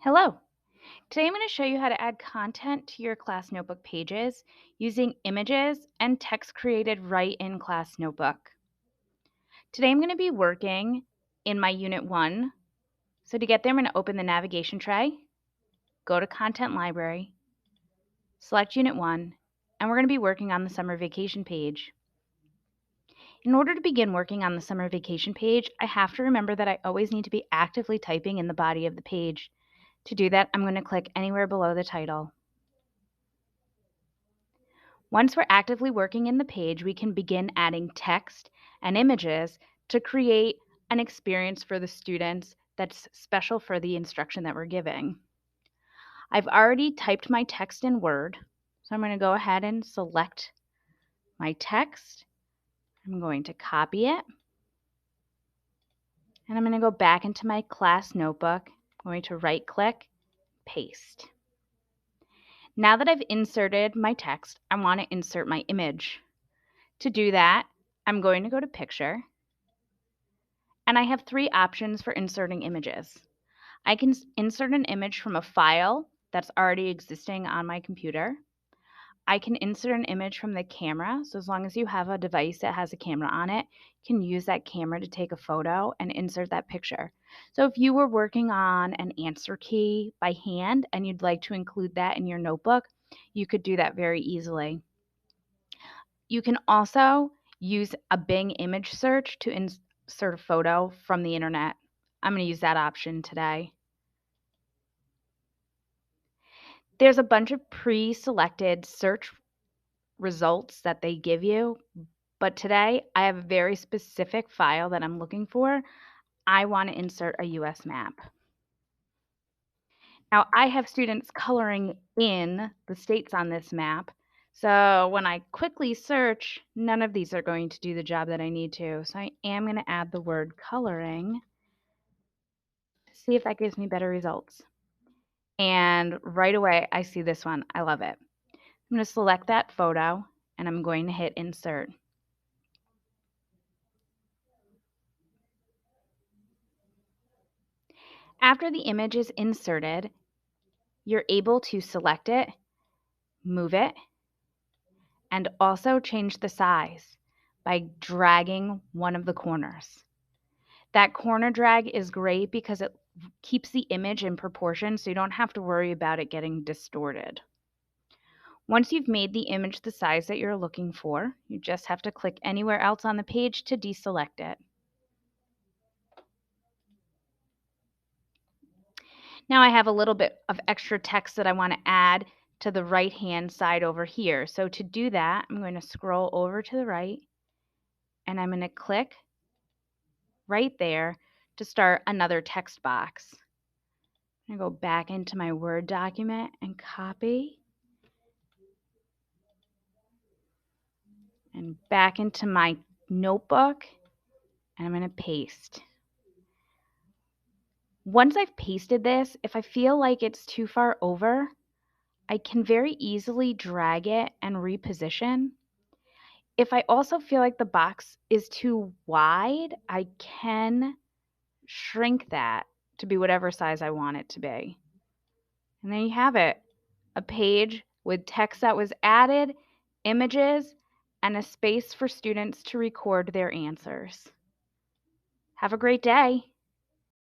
Hello. Today I'm going to show you how to add content to your class notebook pages using images and text created right in class notebook. Today I'm going to be working in my Unit 1. So to get there, I'm going to open the navigation tray, go to Content Library, select Unit 1, and we're going to be working on the summer vacation page. In order to begin working on the summer vacation page, I have to remember that I always need to be actively typing in the body of the page. To do that, I'm going to click anywhere below the title. Once we're actively working in the page, we can begin adding text and images to create an experience for the students that's special for the instruction that we're giving. I've already typed my text in Word, so I'm going to go ahead and select my text. I'm going to copy it, and I'm going to go back into my class notebook. I'm going to right-click, paste. Now that I've inserted my text, I want to insert my image. To do that, I'm going to go to Picture, and I have three options for inserting images. I can insert an image from a file that's already existing on my computer. I can insert an image from the camera, so as long as you have a device that has a camera on it, you can use that camera to take a photo and insert that picture. So if you were working on an answer key by hand and you'd like to include that in your notebook, you could do that very easily. You can also use a Bing image search to insert a photo from the internet. I'm going to use that option today. There's a bunch of pre-selected search results that they give you, but today I have a very specific file that I'm looking for. I want to insert a US map. Now, I have students coloring in the states on this map, so when I quickly search, none of these are going to do the job that I need to. So I am going to add the word coloring to see if that gives me better results. And right away, I see this one. I love it. I'm going to select that photo, and I'm going to hit Insert. After the image is inserted, you're able to select it, move it, and also change the size by dragging one of the corners. That corner drag is great because it keeps the image in proportion, so you don't have to worry about it getting distorted. Once you've made the image the size that you're looking for, you just have to click anywhere else on the page to deselect it. Now I have a little bit of extra text that I want to add to the right-hand side over here. So to do that, I'm going to scroll over to the right, and I'm going to click right there to start another text box. I'm going to go back into my Word document and copy, and back into my notebook, and I'm going to paste. Once I've pasted this, if I feel like it's too far over, I can very easily drag it and reposition. If I also feel like the box is too wide, I can shrink that to be whatever size I want it to be. And there you have it, a page with text that was added, images, and a space for students to record their answers. Have a great day.